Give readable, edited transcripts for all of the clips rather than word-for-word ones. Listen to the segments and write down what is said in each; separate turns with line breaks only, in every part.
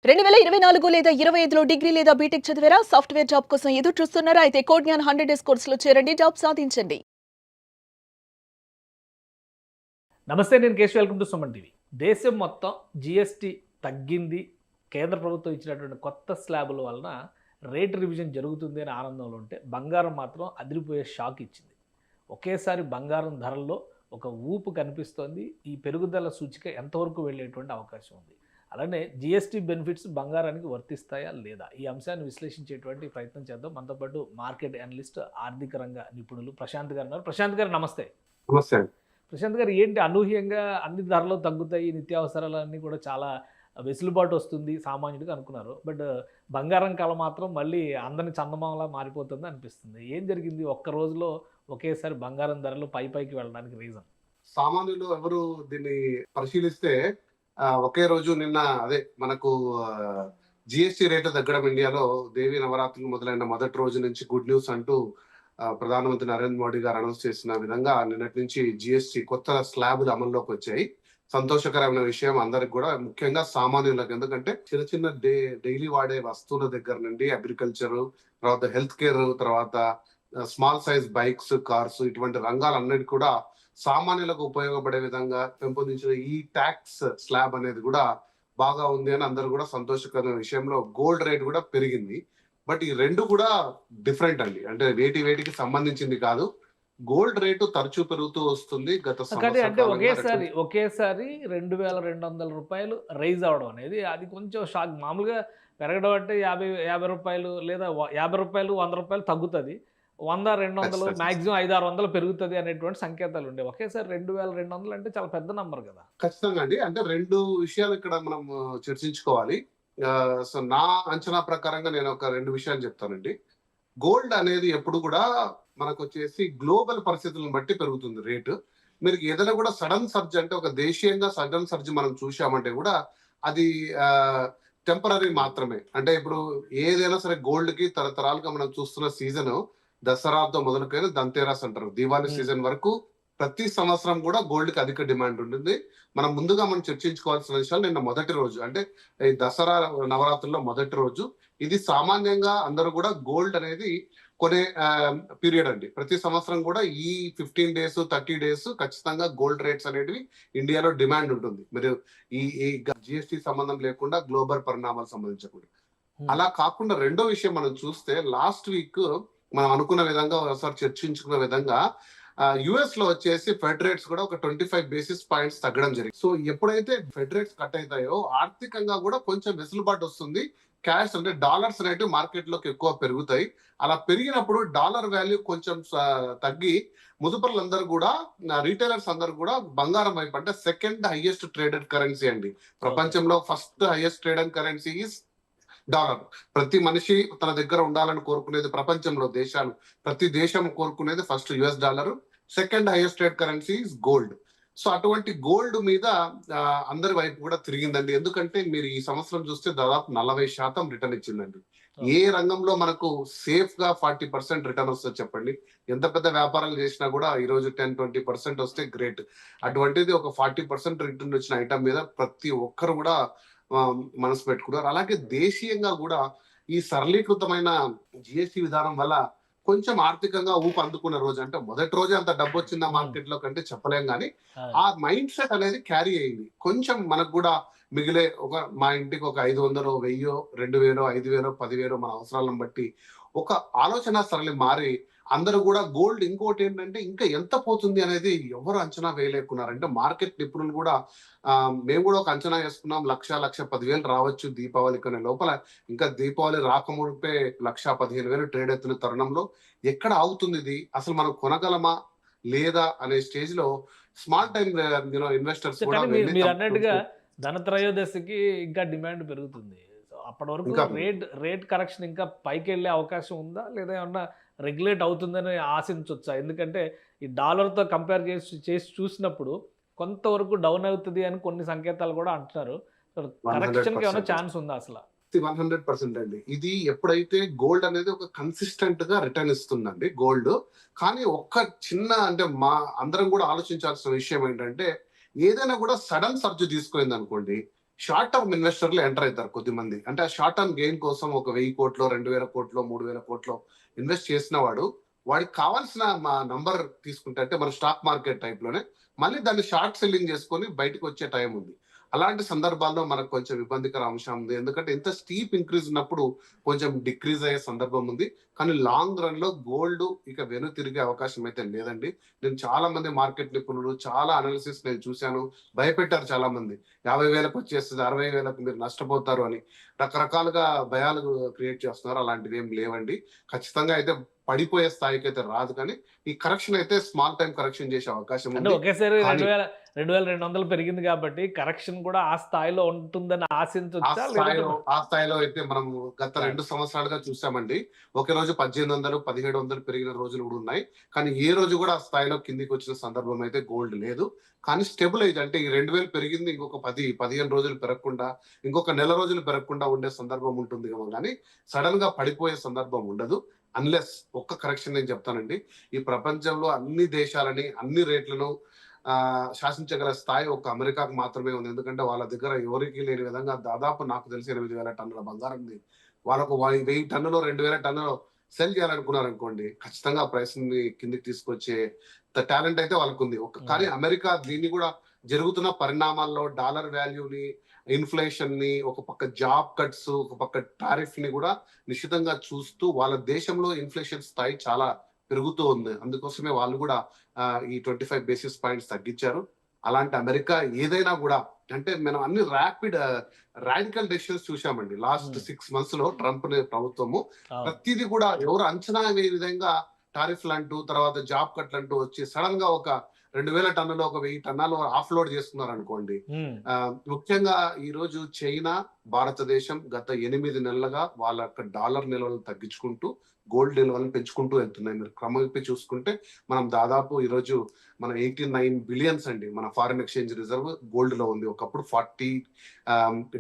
2024 లేదా 25లో డిగ్రీ లేదా బీటెక్ చదివారా? సాఫ్ట్‌వేర్ జాబ్ కోసం ఎదురు చూస్తున్నారా? అయితే కోడ్ జ్ఞాన్ 100 డేస్ కోర్సులో చేరండి. జాబ్ సాధించండి.
నమస్తే, నేను Keshav. Welcome to Suman TV. దేశం మొత్తం జీఎస్టీ తగ్గింది. కేంద్ర ప్రభుత్వం ఇచ్చినటువంటి కొత్త స్లాబుల వలన రేట్ రివిజన్ జరుగుతుంది అని ఆనందంలో ఉంటే, బంగారం మాత్రం అదిరిపోయే షాక్ ఇచ్చింది. ఒకేసారి బంగారం ధరల్లో ఒక ఊపు కనిపిస్తోంది. ఈ పెరుగుదల సూచిక ఎంతవరకు వెళ్ళేటువంటి అవకాశం ఉంది? అలానే జీఎస్టీ బెనిఫిట్స్ బంగారానికి వర్తిస్తాయా లేదా? ఈ అంశాన్ని విశ్లేషించేటువంటి ప్రయత్నం చేద్దాం. మనతో పాటు మార్కెట్ అనలిస్ట్, ఆర్థిక రంగ నిపుణులు ప్రశాంత్ గారు ఉన్నారు. ప్రశాంత్ గారు నమస్తే.
నమస్తే.
ప్రశాంత్ గారు, ఏంటి అనూహ్యంగా అన్ని ధరలు తగ్గుతాయి, నిత్యావసరాలన్నీ కూడా చాలా వెసులుబాటు వస్తుంది సామాన్యుడికి అనుకున్నారు. బట్ బంగారం కళ మాత్రం మళ్ళీ అందరిని చందమామలా మారిపోతుంది అనిపిస్తుంది. ఏం జరిగింది ఒక్క రోజులో ఒకేసారి బంగారం ధరలు పైకి వెళ్ళడానికి రీజన్?
సామాన్యులు ఎవరు దీన్ని పరిశీలిస్తే ఒకే రోజు నిన్న మనకు జిఎస్టీ రేటు తగ్గడం ఇండియాలో దేవీ నవరాత్రులు మొదలైన మొదటి రోజు నుంచి గుడ్ న్యూస్ అంటూ ప్రధానమంత్రి నరేంద్ర మోడీ గారు అనౌన్స్ చేసిన విధంగా నిన్నటి నుంచి జిఎస్టీ కొత్త స్లాబులు అమల్లోకి వచ్చాయి. సంతోషకరమైన విషయం అందరికి కూడా, ముఖ్యంగా సామాన్యులకు. ఎందుకంటే చిన్న చిన్న డైలీ వాడే వస్తువుల దగ్గర నుండి అగ్రికల్చర్, తర్వాత హెల్త్ కేర్, తర్వాత స్మాల్ సైజ్ బైక్స్, కార్స్, ఇటువంటి రంగాలన్నిటి కూడా సామాన్యులకు ఉపయోగపడే విధంగా పెంపొందించిన ఈ ట్యాక్స్ స్లాబ్ అనేది కూడా బాగా ఉంది అని అందరూ కూడా సంతోషకరమైన విషయంలో. గోల్డ్ రేట్ కూడా పెరిగింది. బట్ ఈ రెండు కూడా డిఫరెంట్ అండి. అంటే వేటికి సంబంధించింది కాదు. గోల్డ్ రేటు తరచూ పెరుగుతూ వస్తుంది.
అంటే ఒకేసారి 2200 రూపాయలు రైజ్ అవడం అనేది అది కొంచెం షాక్. మామూలుగా పెరగడం అంటే 50 రూపాయలు లేదా 50 రూపాయలు 100 రూపాయలు తగ్గుతుంది. 100, 200, మాక్సిమం 500-600 పెరుగుతుంది అనేటువంటి సంకేతాలు ఉండే. ఒకేసారి 2200 అంటే చాలా పెద్ద నంబర్ కదా.
ఖచ్చితంగా అండి. అంటే రెండు విషయాలు ఇక్కడ మనం చర్చించుకోవాలి. సో నా అంచనా ప్రకారంగా నేను ఒక రెండు విషయాలు చెప్తానండి. గోల్డ్ అనేది ఎప్పుడు కూడా మనకు వచ్చేసి గ్లోబల్ పరిస్థితులను బట్టి పెరుగుతుంది రేటు. మీరు ఏదైనా కూడా సడన్ సర్జ్, అంటే ఒక దేశీయంగా సడన్ సర్జ్ మనం చూసామంటే కూడా అది టెంపరీ మాత్రమే. అంటే ఇప్పుడు ఏదైనా సరే గోల్డ్ కి తరతరాలుగా మనం చూస్తున్న సీజన్ దసరాతో మొదలుకొని దంతేరాస్ అంటారు, దీవాళి సీజన్ వరకు ప్రతి సంవత్సరం కూడా గోల్డ్ కి అధిక డిమాండ్ ఉంటుంది. మనం చర్చించుకోవాల్సిన విషయాలు నిన్న మొదటి రోజు, అంటే ఈ దసరా నవరాత్రుల్లో మొదటి రోజు. ఇది సామాన్యంగా అందరూ కూడా గోల్డ్ అనేది కొనే పీరియడ్ అండి. ప్రతి సంవత్సరం కూడా ఈ 15 days 30 days ఖచ్చితంగా గోల్డ్ రేట్స్ అనేటివి ఇండియాలో డిమాండ్ ఉంటుంది. మీరు ఈ జిఎస్టీ సంబంధం లేకుండా, గ్లోబల్ పరిణామాలు సంబంధించకుండా. అలా కాకుండా రెండో విషయం మనం చూస్తే, లాస్ట్ వీక్ మనం అనుకున్న విధంగా, ఒకసారి చర్చించుకున్న విధంగా యుఎస్ లో వచ్చేసి ఫెడ్ రేట్స్ కూడా ఒక 25 basis points తగ్గడం జరిగింది. సో ఎప్పుడైతే ఫెడ్ రేట్స్ కట్ అవుతాయో ఆర్థికంగా కూడా కొంచెం వెసులుబాటు వస్తుంది. క్యాష్ అంటే డాలర్స్ అనేటివి మార్కెట్ లోకి ఎక్కువ పెరుగుతాయి. అలా పెరిగినప్పుడు డాలర్ వాల్యూ కొంచెం తగ్గి ముదుపర్లందరూ కూడా, రీటైలర్స్ అందరూ కూడా బంగారం వైపు, అంటే సెకండ్ హైయెస్ట్ ట్రేడెడ్ కరెన్సీ అండి ప్రపంచంలో. First highest traded currency is dollar. ప్రతి మనిషి తన దగ్గర ఉండాలని కోరుకునేది ప్రపంచంలో దేశాలు, ప్రతి దేశం కోరుకునేది first US dollar. Second highest trade currency is gold. So అటువంటి గోల్డ్ మీద అందరి వైపు కూడా తిరిగిందండి. ఎందుకంటే మీరు ఈ సంవత్సరం చూస్తే దాదాపు 40% రిటర్న్ ఇచ్చిందండి. ఏ రంగంలో మనకు సేఫ్ గా 40% రిటర్న్ వస్తుంది చెప్పండి? ఎంత పెద్ద వ్యాపారాలు చేసినా కూడా ఈ రోజు 10-20% వస్తే గ్రేట్. అటువంటిది ఒక 40% రిటర్న్ వచ్చిన ఐటమ్ మీద ప్రతి ఒక్కరు కూడా మనసు పెట్టుకున్నారు. అలాగే దేశీయంగా కూడా ఈ సరళీకృతమైన జిఎస్టీ విధానం వల్ల కొంచెం ఆర్థికంగా ఊపు అందుకున్న రోజు, అంటే మొదటి రోజే అంత డబ్బు వచ్చిందా మార్కెట్ లో కంటే చెప్పలేం, కానీ ఆ మైండ్ సెట్ అనేది క్యారీ అయింది. కొంచెం మనకు కూడా మిగిలే మా ఇంటికి ఒక 500, 1000, 2000, 5000, 10,000 మన అవసరాలను బట్టి ఒక ఆలోచన సరళి మారి అందరూ కూడా గోల్డ్, ఇంకోటి ఏంటంటే ఇంకా ఎంత పోతుంది అనేది ఎవరు అంచనా వేయలేకున్నారంటే మార్కెట్ నిపుణులు కూడా. మేము కూడా ఒక అంచనా వేసుకున్నాం, 1,10,000 రావచ్చు దీపావళి కొనే లోపల. ఇంకా దీపావళి రాకముడిపే 1,15,000 ట్రేడ్ ఎత్తున తరుణంలో ఎక్కడ ఆగుతుంది ఇది, అసలు మనం కొనగలమా లేదా అనే స్టేజ్ లో స్మాల్ టైం ఇన్వెస్టర్స్ కూడా.
మీరు అన్నట్టుగా ధనత్రయోదశికి ఇంకా డిమాండ్ పెరుగుతుంది. అప్పటి వరకు రేట్ కరెక్షన్ ఇంకా పైకి వెళ్ళే అవకాశం ఉందా, లేదా ఏమన్నా రెగ్యులేట్ అవుతుందని ఆశించవచ్చా? ఎందుకంటే ఈ డాలర్తో కంపేర్ చేసి చూసినప్పుడు కొంతవరకు డౌన్ అవుతుంది అని కొన్ని సంకేతాలు కూడా అంటున్నారు. కరెక్షన్కి ఏమైనా ఛాన్స్ ఉందా అసలు?
100% అండి. ఇది ఎప్పుడైతే గోల్డ్ అనేది ఒక కన్సిస్టెంట్ గా రిటర్న్ ఇస్తుందండి గోల్డ్. కానీ ఒక్క చిన్న, అంటే మా అందరం కూడా ఆలోచించాల్సిన విషయం ఏంటంటే, ఏదైనా కూడా సడన్ సర్జ్ తీసుకుంది అనుకోండి, షార్ట్ టర్మ్ ఇన్వెస్టర్లు ఎంటర్ అవుతారు కొద్దిమంది. అంటే ఆ షార్ట్ టర్మ్ గెయిన్ కోసం ఒక 1000 కోట్లో, 2000 కోట్లో, 3000 కోట్లో ఇన్వెస్ట్ చేసిన వాడికి కావాల్సిన నంబర్ తీసుకుంటే, అంటే మన స్టాక్ మార్కెట్ టైప్ లోనే మళ్ళీ దాన్ని షార్ట్ సెల్లింగ్ చేసుకొని బయటకు వచ్చే టైం ఉంది. అలాంటి సందర్భాల్లో మనకు కొంచెం ఇబ్బందికర అంశం ఉంది. ఎందుకంటే ఇంత స్టీప్ ఇంక్రీజ్ ఉన్నప్పుడు కొంచెం డిక్రీజ్ అయ్యే సందర్భం ఉంది. కానీ లాంగ్ రన్ లో గోల్డ్ ఇక వెను తిరిగే అవకాశం అయితే లేదండి. నేను చాలా మంది మార్కెట్ నిపుణులు, చాలా అనాలిసిస్ నేను చూశాను. భయపెట్టారు చాలా మంది. 50,000కు వచ్చేస్తుంది, 60,000కు మీరు నష్టపోతారు అని రకరకాలుగా భయాలు క్రియేట్ చేస్తున్నారు. అలాంటివి ఏం లేవండి. ఖచ్చితంగా అయితే పడిపోయే స్థాయికి అయితే రాదు. కానీ ఈ కరెక్షన్ అయితే స్మాల్ టైం కరెక్షన్ చేసే అవకాశం
అంటే
ఉంది.
ఒకేసారి
కానీ
2200 పెరిగింది కాబట్టి కరెక్షన్ కూడా ఆ స్థాయిలో ఉంటుందని
ఆ
ఆశించొచ్చా?
స్థాయిలో
లేదంటే
ఆ స్థాయిలో అయితే మనం గత 2 సంవత్సరాలుగా చూసామండి. ఒకే రోజు 1800, 1700 పెరిగిన రోజులు కూడా ఉన్నాయి. కానీ ఏ రోజు కూడా ఆ స్థాయిలో కిందికి వచ్చిన సందర్భం అయితే గోల్డ్ లేదు. కానీ స్టెబిలైజ్ అంటే ఈ 2000 పెరిగింది, ఇంకొక 15 రోజులు పెరగకుండా, ఇంకొక నెల రోజులు పెరగకుండా ఉండే సందర్భం ఉంటుంది ఏమో కానీ సడన్ గా పడిపోయే సందర్భం ఉండదు. అన్లెస్ ఒక్క కరెక్షన్ నేను చెప్తానండి. ఈ ప్రపంచంలో అన్ని దేశాలని, అన్ని రేట్లను శాసించగల స్థాయి ఒక అమెరికాకు మాత్రమే ఉంది. ఎందుకంటే వాళ్ళ దగ్గర ఎవరికి లేని విధంగా దాదాపు నాకు తెలిసి 8,000 టన్నుల బంగారం ఉంది. వాళ్ళకు 1000 టన్నులు, 2,000 టన్నులు సెల్ చేయాలనుకున్నారు అనుకోండి, ఖచ్చితంగా ప్రైస్ ని కిందికి తీసుకొచ్చే టాలెంట్ అయితే వాళ్ళకు ఉంది. కానీ అమెరికా దీన్ని కూడా జరుగుతున్న పరిణామాల్లో డాలర్ వాల్యూని, ఇన్ఫ్లేషన్ ని, ఒక పక్క జాబ్ కట్స్, ఒక పక్క టారిఫ్ ని కూడా నిశ్చితంగా చూస్తూ వాళ్ళ దేశంలో ఇన్ఫ్లేషన్ స్థాయి చాలా పెరుగుతూ ఉంది. అందుకోసమే వాళ్ళు కూడా ఈ 25 బేసిస్ పాయింట్స్ తగ్గించారు. అలాంటి అమెరికా ఏదైనా కూడా, అంటే మనం అన్ని రాడికల్ డెసిషన్స్ చూసామండి లాస్ట్ 6 months లో ట్రంప్ ప్రభుత్వము. ప్రతిదీ కూడా ఎవరు అంచనా వేయ విధంగా టారిఫ్లు అంటూ, తర్వాత జాబ్ కట్లు అంటూ వచ్చి సడన్ గా ఒక 2,000 టన్నులు, ఒక 1000 టన్నులు ఆఫ్లోడ్ చేస్తున్నారు అనుకోండి. ముఖ్యంగా ఈ రోజు చైనా, భారతదేశం గత 8 నెలలుగా వాళ్ళ యొక్క డాలర్ నిల్వలు తగ్గించుకుంటూ గోల్డ్ నిల్వలను పెంచుకుంటూ వెళ్తున్నాయి. మీరు క్రమం చూసుకుంటే మనం దాదాపు ఈ రోజు మన 89 బిలియన్స్ అండి మన ఫారిన్ ఎక్స్చేంజ్ రిజర్వ్ గోల్డ్ లో ఉంది. ఒకప్పుడు 40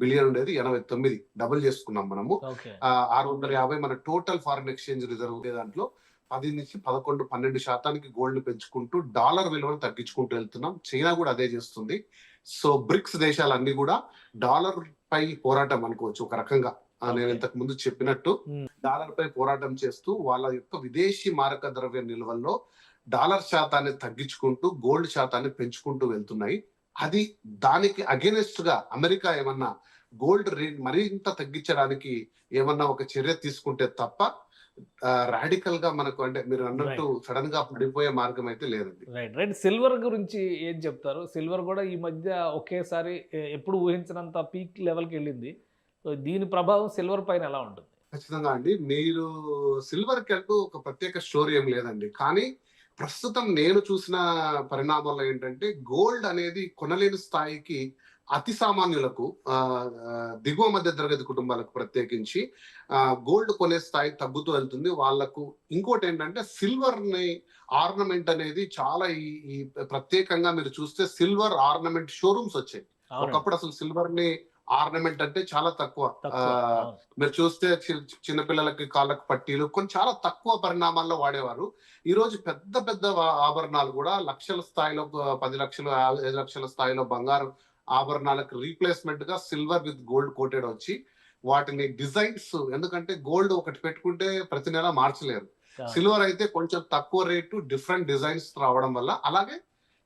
బిలియన్ ఉండేది, 89 డబుల్ చేసుకున్నాం మనము. 650 మన టోటల్ ఫారిన్ ఎక్స్చేంజ్ రిజర్వ్ దాంట్లో 10 నుంచి 11, 12% గోల్డ్ పెంచుకుంటూ డాలర్ విలువను తగ్గించుకుంటూ వెళ్తున్నాం. చైనా కూడా అదే చేస్తుంది. సో బ్రిక్స్ దేశాలన్నీ కూడా డాలర్ పై పోరాటం అనుకోవచ్చు ఒక రకంగా. నేను ఇంతకు ముందు చెప్పినట్టు డాలర్ పై పోరాటం చేస్తూ వాళ్ళ యొక్క విదేశీ మారక ద్రవ్య నిల్వల్లో డాలర్ శాతాన్ని తగ్గించుకుంటూ గోల్డ్ శాతాన్ని పెంచుకుంటూ వెళ్తున్నాయి. అది దానికి అగేనెస్ట్ గా అమెరికా ఏమన్నా గోల్డ్ రేట్ మరింత తగ్గించడానికి ఏమన్నా ఒక చర్య తీసుకుంటే తప్ప రాడికల్ గా మనకు, అంటే మీరు అన్నట్టు సడన్ గా పడిపోయే మార్గం అయితే లేదండి.
రైట్. సిల్వర్ గురించి ఏం చెప్తారు? సిల్వర్ కూడా ఈ మధ్య ఒకేసారి ఎప్పుడు ఊహించినంత పీక్ లెవెల్కి వెళ్ళింది. సో దీని ప్రభావం సిల్వర్ పైన ఎలా ఉంటుంది?
ఖచ్చితంగా అండి. మీరు సిల్వర్ కి అంటూ ఒక ప్రత్యేక స్టోరీ ఏం లేదండి. కానీ ప్రస్తుతం నేను చూసిన పరిణామాల్లో ఏంటంటే గోల్డ్ అనేది కొనలేని స్థాయికి అతి సామాన్యులకు, దిగువ మధ్య తరగతి కుటుంబాలకు ప్రత్యేకించి గోల్డ్ కొనే స్థాయి తగ్గుతూ వెళ్తుంది. వాళ్ళకు ఇంకోటి ఏంటంటే సిల్వర్ ని ఆర్నమెంట్ అనేది చాలా ఈ ప్రత్యేకంగా మీరు చూస్తే సిల్వర్ ఆర్నమెంట్ షోరూమ్స్ వచ్చాయి. ఒకప్పుడు అసలు సిల్వర్ ని ఆర్నమెంట్ అంటే చాలా తక్కువ. మీరు చూస్తే చిన్నపిల్లలకి కాళ్ళకు పట్టీలు కొన్ని చాలా తక్కువ పరిణామాల్లో వాడేవారు. ఈ రోజు పెద్ద పెద్ద ఆభరణాలు కూడా లక్షల స్థాయిలో, 10 లక్షలు, 5 లక్షల స్థాయిలో బంగారు ఆభరణాలకు రీప్లేస్మెంట్ గా సిల్వర్ విత్ గోల్డ్ కోటెడ్ వచ్చి వాటిని డిజైన్స్, ఎందుకంటే గోల్డ్ ఒకటి పెట్టుకుంటే ప్రతి నెల మార్చలేరు. సిల్వర్ అయితే కొంచెం తక్కువ రేటు, డిఫరెంట్ డిజైన్స్ రావడం వల్ల, అలాగే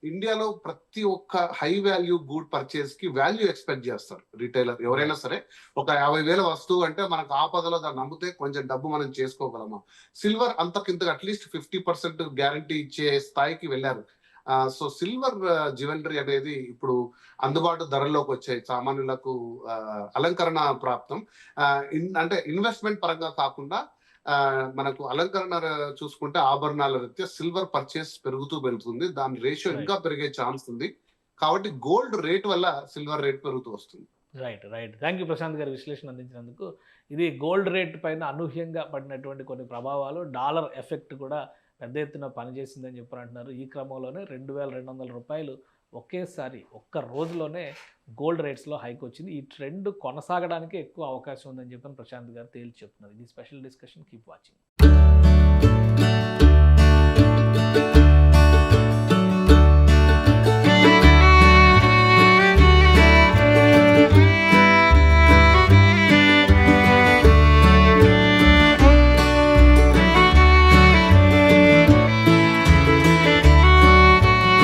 ఇండియాలో ప్రతి ఒక్క హై వాల్యూ గుడ్ పర్చేస్ కి వాల్యూ ఎక్స్పెక్ట్ చేస్తారు రిటైలర్ ఎవరైనా సరే. ఒక 50,000 వస్తువు అంటే మనకు ఆపదలో దాన్ని నమ్మితే కొంచెం డబ్బు మనం చేసుకోగలమా. సిల్వర్ అంతకింత అట్లీస్ట్ 50% గ్యారంటీ ఇచ్చే స్థాయికి వెళ్ళారు. సో సిల్వర్ జ్యువెలరీ అనేది ఇప్పుడు అందుబాటు ధరల్లోకి వచ్చాయి. సామాన్యులకు అలంకరణ ప్రాప్తం. అంటే ఇన్వెస్ట్మెంట్ పరంగా కాకుండా మనకు అలంకరణ చూసుకుంటే ఆభరణాల రీత్యా సిల్వర్ పర్చేస్ పెరుగుతూ వెళ్తుంది. దాని రేషియో ఇంకా పెరిగే ఛాన్స్ ఉంది. కాబట్టి గోల్డ్ రేట్ వల్ల సిల్వర్ రేట్ పెరుగుతూ వస్తుంది.
రైట్. థ్యాంక్ యూ ప్రశాంత్ గారి విశ్లేషణ అందించినందుకు. ఇది గోల్డ్ రేట్ పైన అనూహ్యంగా పడినటువంటి కొన్ని ప్రభావాలు, డాలర్ ఎఫెక్ట్ కూడా పెద్ద ఎత్తున పనిచేసిందని చెప్పారంటున్నారు. ఈ క్రమంలోనే 2,200 రూపాయలు ఒకేసారి ఒక్క రోజులోనే గోల్డ్ రేట్స్లో హైక్ వచ్చింది. ఈ ట్రెండ్ కొనసాగడానికి ఎక్కువ అవకాశం ఉందని చెప్పని ప్రశాంత్ గారు తేల్చి చెప్తున్నారు. ఇది స్పెషల్ డిస్కషన్. Keep watching.